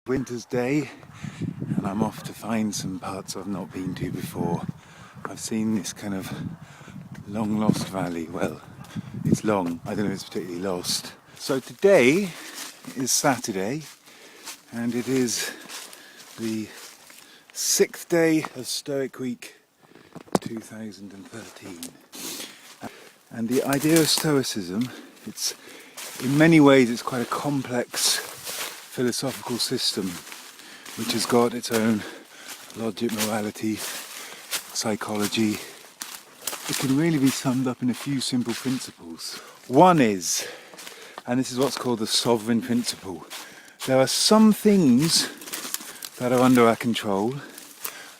Winter's day, and I'm off to find some parts I've not been to before. I've seen this kind of long lost valley. Well, it's long, I don't know if it's particularly lost. So today is Saturday, and it is the 6th day of Stoic Week 2013. And the idea of Stoicism, it's in many ways it's quite a complex philosophical system which has got its own logic, morality, psychology. It can really be summed up in a few simple principles. One is, and this is what's called the sovereign principle, there are some things that are under our control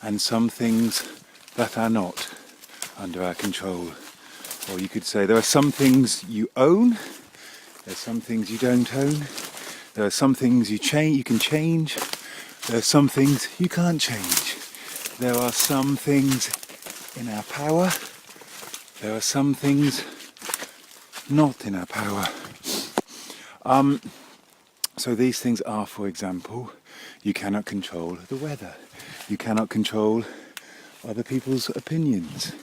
and some things that are not under our control. Or you could say there are some things you own, there's some things you don't own, there are some things you can change, there are some things you can't change. There are some things in our power, there are some things not in our power. So these things are, for example, you cannot control the weather, you cannot control other people's opinions,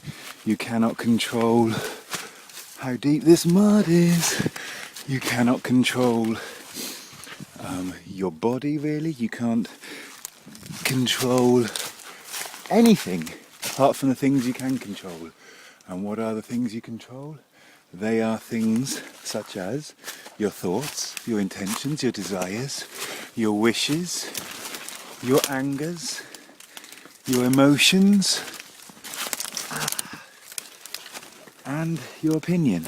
you cannot control how deep this mud is, you cannot control your body really, you can't control anything apart from the things you can control. And what are the things you control? They are things such as your thoughts, your intentions, your desires, your wishes, your angers, your emotions, and your opinion.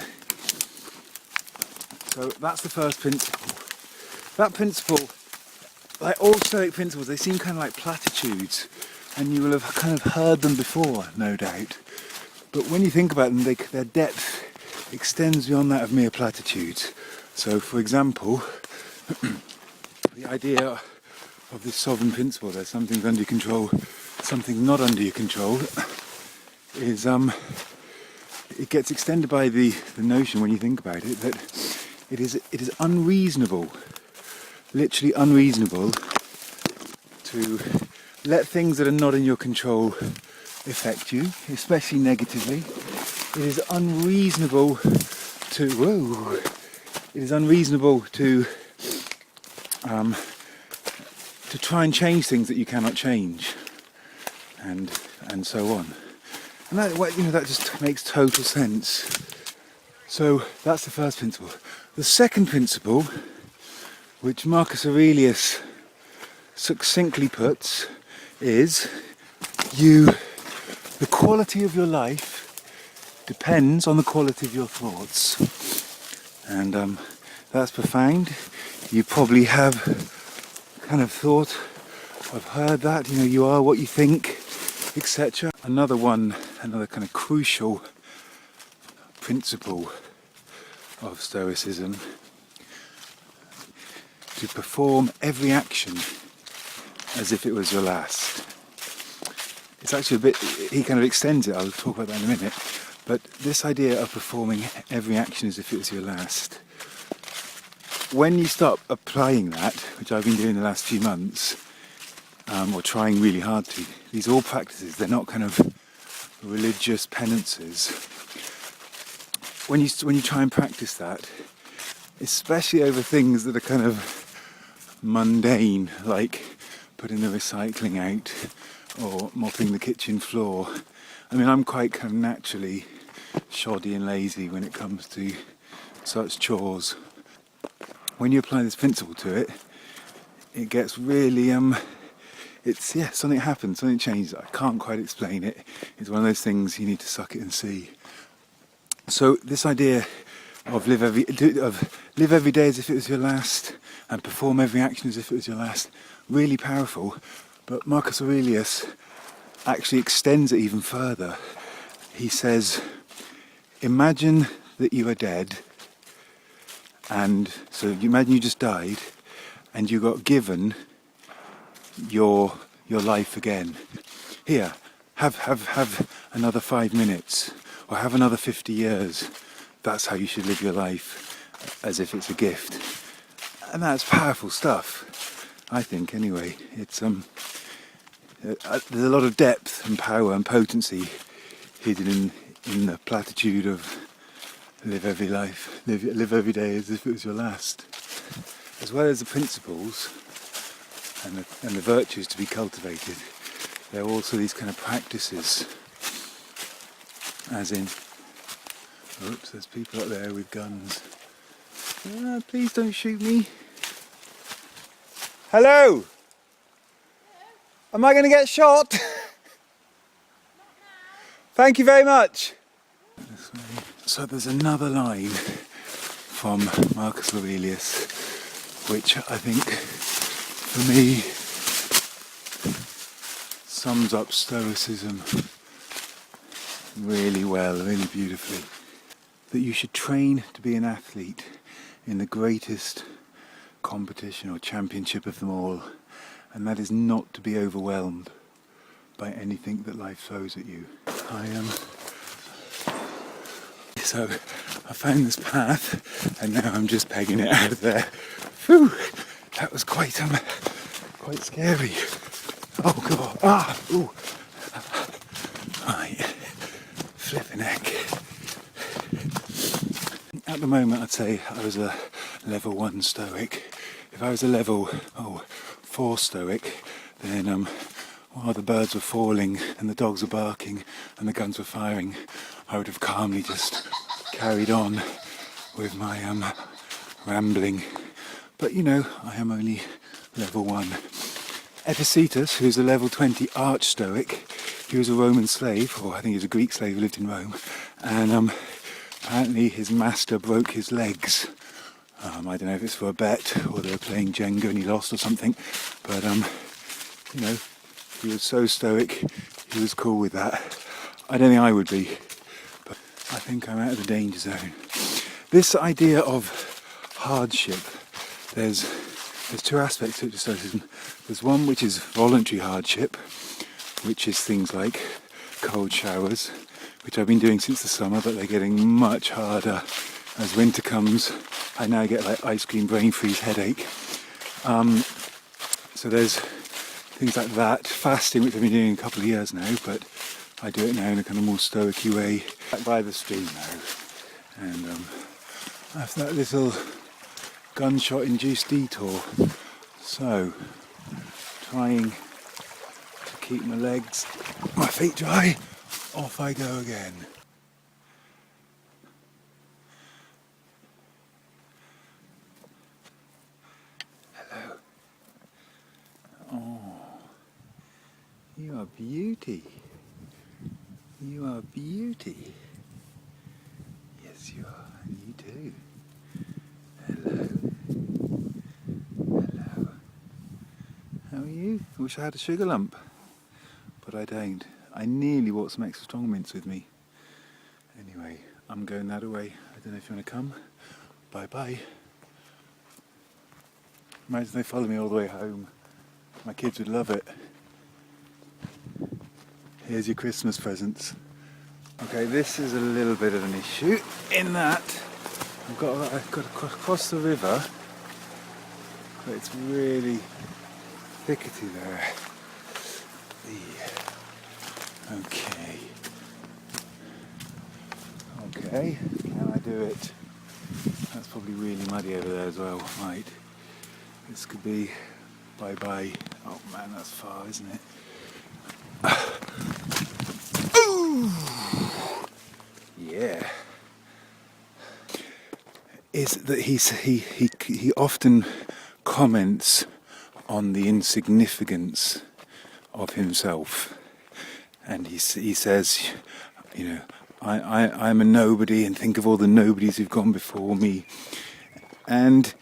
So that's the first principle. That principle, like all Stoic principles, they seem kind of like platitudes, and you will have kind of heard them before, no doubt. But when you think about them, their depth extends beyond that of mere platitudes. So, for example, the idea of this sovereign principle, there's some things under your control, something not under your control, is it gets extended by the notion, when you think about it, that it is unreasonable, literally unreasonable, to let things that are not in your control affect you, especially negatively. It is unreasonable to try and change things that you cannot change, and so on. And that just makes total sense. So that's the first principle. The second principle, which Marcus Aurelius succinctly puts, is the quality of your life depends on the quality of your thoughts. And that's profound. You probably have kind of thought, I've heard that, you are what you think, etc. Another kind of crucial principle of Stoicism, to perform every action as if it was your last. It's actually he kind of extends it, I'll talk about that in a minute, but this idea of performing every action as if it was your last, when you start applying that, which I've been doing the last few months, or trying really hard to, these are all practices, they're not kind of religious penances. When you try and practice that, especially over things that are kind of mundane, like putting the recycling out or mopping the kitchen floor. I mean, I'm quite kind of naturally shoddy and lazy when it comes to such chores. When you apply this principle to it, it gets really something happens, something changes. I can't quite explain it. It's one of those things you need to suck it and see. So this idea of live every day as if it was your last and perform every action as if it was your last, really powerful. But Marcus Aurelius actually extends it even further. He says, imagine that you are dead, and so you imagine you just died and you got given your life again. Here, have another 5 minutes, or have another 50 years. That's how you should live your life, as if it's a gift. And that's powerful stuff. I think anyway. It's there's a lot of depth and power and potency hidden in the platitude of live every life, live every day as if it was your last. As well as the principles and the virtues to be cultivated, there are also these kind of practices, as in, oops, there's people up there with guns. Please don't shoot me. Hello? Am I going to get shot? Thank you very much. So there's another line from Marcus Aurelius, which I think, for me, sums up Stoicism really well, really beautifully. That you should train to be an athlete in the greatest competition or championship of them all, and that is not to be overwhelmed by anything that life throws at you. So I found this path, and now I'm just pegging it out of there. Whew, that was quite scary. Oh god, ooh. Right, flipping heck. At the moment I'd say I was a level 1 Stoic. If I was a level 4 Stoic, then while the birds were falling and the dogs were barking and the guns were firing, I would have calmly just carried on with my rambling. But you know, I am only level 1. Epictetus, who's a level 20 arch Stoic, he was a Roman slave, or I think he was a Greek slave who lived in Rome, and apparently his master broke his legs. I don't know if it's for a bet or they were playing Jenga and he lost or something, but you know, he was so stoic, he was cool with that. I don't think I would be, but I think I'm out of the danger zone. This idea of hardship, there's 2 aspects to it, to Stoicism. There's one which is voluntary hardship, which is things like cold showers, which I've been doing since the summer, but they're getting much harder as winter comes. I now get like ice cream brain freeze headache. So there's things like that. Fasting, which I've been doing a couple of years now, but I do it now in a kind of more stoic-y way. Back by the stream now, and after that little gunshot-induced detour, so trying to keep my feet dry, off I go again. Hello. Oh, you are beauty. You are beauty. Yes, you are. And you too. Hello. Hello. How are you? I wish I had a sugar lump, but I don't. I nearly bought some extra strong mints with me. Anyway, I'm going that away. I don't know if you want to come. Bye bye. Imagine they follow me all the way home. My kids would love it. Here's your Christmas presents. Okay, this is a little bit of an issue in that I've got to cross the river, but it's really thickety there. Okay, can I do it? That's probably really muddy over there as well. Right, this could be bye-bye. Oh man, that's far, isn't it? Ooh. Yeah. Is that he often comments on the insignificance of himself, and he says, you know, I'm a nobody, and think of all the nobodies who've gone before me. And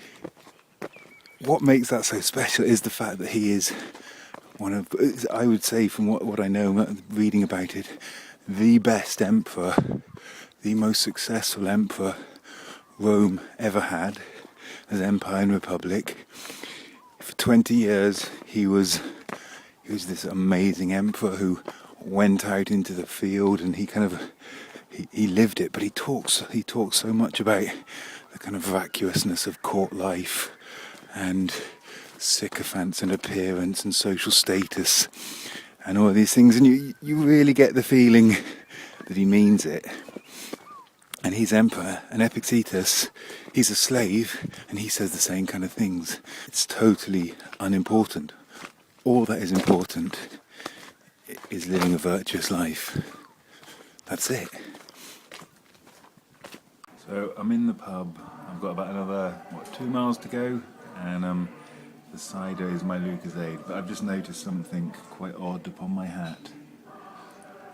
what makes that so special is the fact that he is one of, I would say from what I know, reading about it, the best emperor, the most successful emperor Rome ever had as Empire and Republic. For 20 years he was this amazing emperor who went out into the field, and he lived it, but he talks so much about the kind of vacuousness of court life and sycophants and appearance and social status and all of these things, and you really get the feeling that he means it. And he's emperor, and Epictetus, he's a slave, and he says the same kind of things. It's totally unimportant. All that is important is living a virtuous life. That's it. So I'm in the pub. I've got about another, 2 miles to go, and the cider is my Lucozade. But I've just noticed something quite odd upon my hat.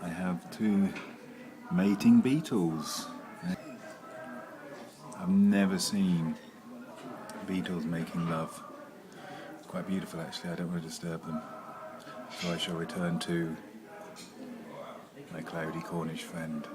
I have 2 mating beetles. I've never seen beetles making love. It's quite beautiful actually, I don't want to disturb them. So I shall return to my cloudy Cornish friend.